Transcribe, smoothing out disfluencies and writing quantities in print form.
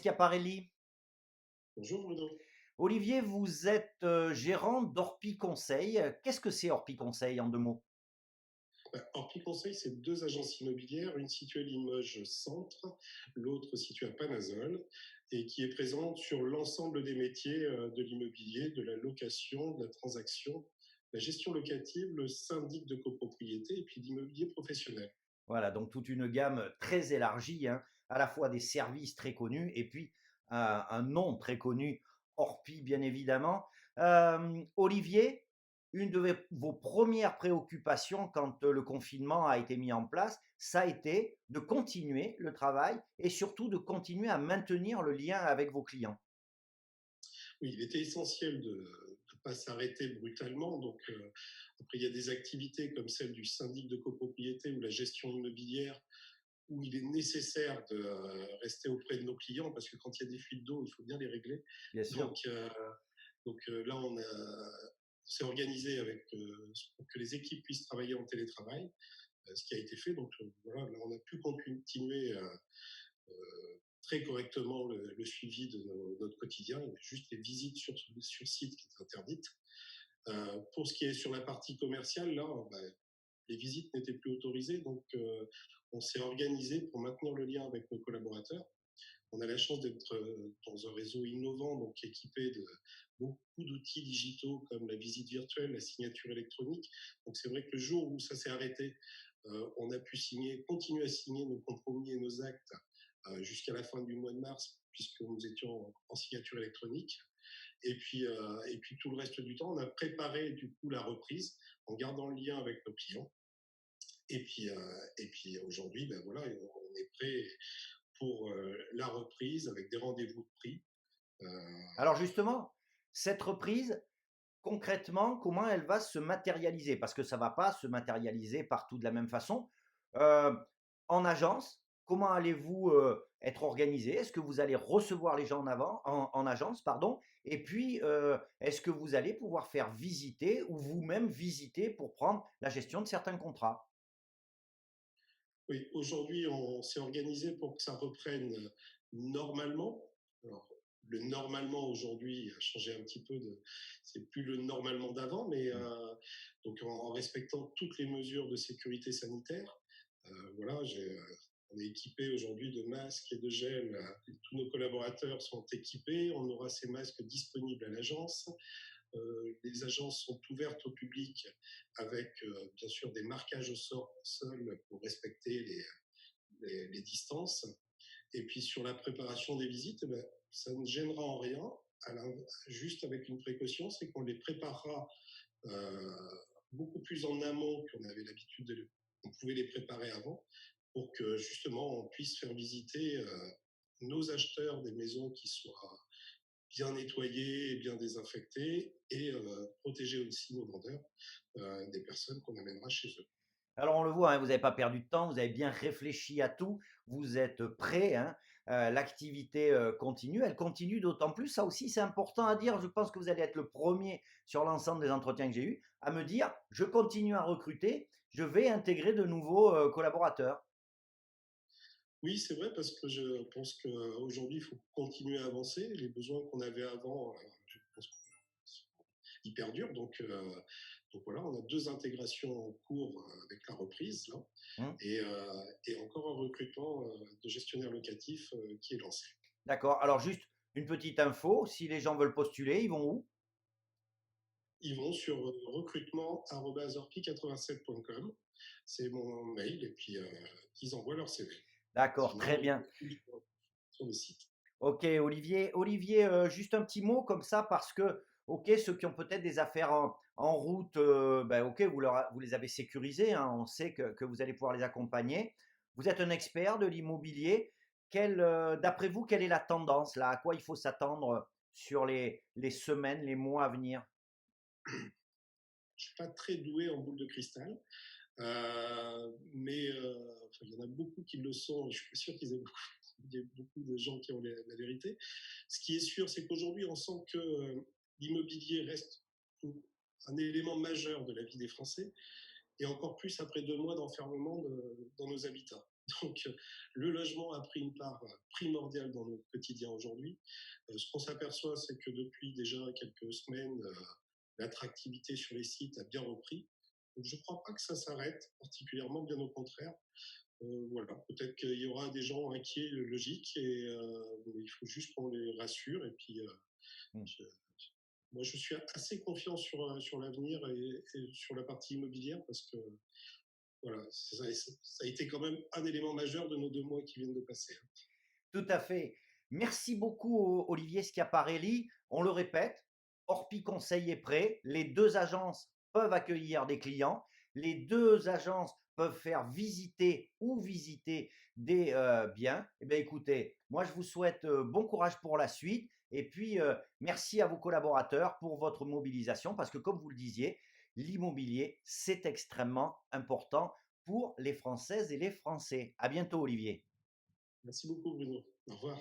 Schiaparelli. Bonjour Bruno. Olivier, vous êtes gérant d'Orpi Conseil. Qu'est-ce que c'est Orpi Conseil en 2 mots? Orpi Conseil, c'est deux agences immobilières, une située à Limoges Centre, l'autre située à Panazol, et qui est présente sur l'ensemble des métiers de l'immobilier, de la location, de la transaction, la gestion locative, le syndic de copropriété et puis l'immobilier professionnel. Voilà, donc toute une gamme très élargie, hein, à la fois des services très connus et puis un nom très connu, Orpi bien évidemment. Olivier, une de vos premières préoccupations quand le confinement a été mis en place, ça a été de continuer le travail et surtout de continuer à maintenir le lien avec vos clients. Oui, il était essentiel de ne pas s'arrêter brutalement. Donc, après, il y a des activités comme celle du syndic de copropriété ou la gestion immobilière où il est nécessaire de rester auprès de nos clients parce que quand il y a des fuites d'eau, il faut bien les régler. Bien sûr. Donc, là, on s'est organisé pour que les équipes puissent travailler en télétravail, ce qui a été fait. Donc, voilà, là, on a pu continuer très correctement le suivi de notre quotidien. Il y avait juste les visites sur site qui étaient interdites. Pour ce qui est sur la partie commerciale, là, les visites n'étaient plus autorisées, donc on s'est organisé pour maintenir le lien avec nos collaborateurs. On a la chance d'être dans un réseau innovant, donc équipé de beaucoup d'outils digitaux comme la visite virtuelle, la signature électronique. Donc c'est vrai que le jour où ça s'est arrêté, on a pu continuer à signer nos compromis et nos actes jusqu'à la fin du mois de mars, puisque nous étions en signature électronique. Et puis tout le reste du temps, on a préparé du coup la reprise en gardant le lien avec nos clients. Et puis aujourd'hui, ben voilà, on est prêt pour la reprise avec des rendez-vous de prix. Alors justement, cette reprise, concrètement, comment elle va se matérialiser? Parce que ça ne va pas se matérialiser partout de la même façon. Heu, En agence, comment allez-vous, être organisés? Est-ce que vous allez recevoir les gens en agence, pardon? Et puis, est-ce que vous allez pouvoir faire visiter ou vous-même visiter pour prendre la gestion de certains contrats? Oui, aujourd'hui, on s'est organisé pour que ça reprenne normalement. Alors, le normalement aujourd'hui a changé un petit peu c'est plus le normalement d'avant, mais Mmh. donc en respectant toutes les mesures de sécurité sanitaire. Voilà, on est équipé aujourd'hui de masques et de gel. Tous nos collaborateurs sont équipés. On aura ces masques disponibles à l'agence. Les agences sont ouvertes au public avec bien sûr des marquages sol pour respecter les distances. Et puis sur la préparation des visites, ça ne gênera en rien, juste avec une précaution, c'est qu'on les préparera euh, beaucoup plus en amont qu'on avait l'habitude on pouvait les préparer avant, pour que justement on puisse faire visiter nos acheteurs des maisons qui soient bien nettoyés et bien désinfectés et protéger aussi nos vendeurs des personnes qu'on amènera chez eux. Alors on le voit, hein, vous n'avez pas perdu de temps, vous avez bien réfléchi à tout, vous êtes prêts, hein, l'activité, continue. Elle continue d'autant plus, ça aussi c'est important à dire, je pense que vous allez être le premier sur l'ensemble des entretiens que j'ai eus, à me dire: «Je continue à recruter, je vais intégrer de nouveaux, collaborateurs». Oui, c'est vrai parce que je pense qu'aujourd'hui, il faut continuer à avancer. Les besoins qu'on avait avant, je pense qu'ils perdurent. Donc voilà, on a deux intégrations en cours avec la reprise là, Mmh. et encore un recrutement de gestionnaire locatif qui est lancé. D'accord, alors juste une petite info, si les gens veulent postuler, ils vont où? Ils vont sur recrutement@orpi87.com. C'est mon mail et puis ils envoient leur CV. D'accord, Sinon, très ils bien. postulent sur le site. OK, Olivier. Olivier, juste un petit mot comme ça parce que, OK, ceux qui ont peut-être des affaires en route, OK, vous les avez sécurisés, hein, on sait que vous allez pouvoir les accompagner. Vous êtes un expert de l'immobilier. D'après vous, quelle est la tendance là? À quoi il faut s'attendre sur les semaines, les mois à venir? Je suis pas très doué en boule de cristal, mais enfin, il y en a beaucoup qui le sont. Et je suis pas sûr qu'ils aient beaucoup. Il y a beaucoup de gens qui ont la vérité. Ce qui est sûr, c'est qu'aujourd'hui, on sent que l'immobilier reste un élément majeur de la vie des Français, et encore plus après 2 mois d'enfermement dans nos habitats. Donc, le logement a pris une part primordiale dans notre quotidien aujourd'hui. Ce qu'on s'aperçoit, c'est que depuis déjà quelques semaines, l'attractivité sur les sites a bien repris. Donc, je ne crois pas que ça s'arrête particulièrement, bien au contraire. Voilà, peut-être qu'il y aura des gens inquiets, logiques, et il faut juste qu'on les rassure. Et puis, Mmh. je, moi, je suis assez confiant sur l'avenir et sur la partie immobilière parce que voilà, ça a été quand même un élément majeur de nos 2 mois qui viennent de passer. Tout à fait. Merci beaucoup, Olivier Schiaparelli. On le répète, Orpi Conseil est prêt. Les 2 agences peuvent accueillir des clients. Les 2 agences peuvent faire visiter ou visiter des, biens. Eh bien, écoutez, moi, je vous souhaite, bon courage pour la suite et puis, merci à vos collaborateurs pour votre mobilisation parce que comme vous le disiez, l'immobilier, c'est extrêmement important pour les Françaises et les Français. À bientôt, Olivier. Merci beaucoup, Bruno. Au revoir.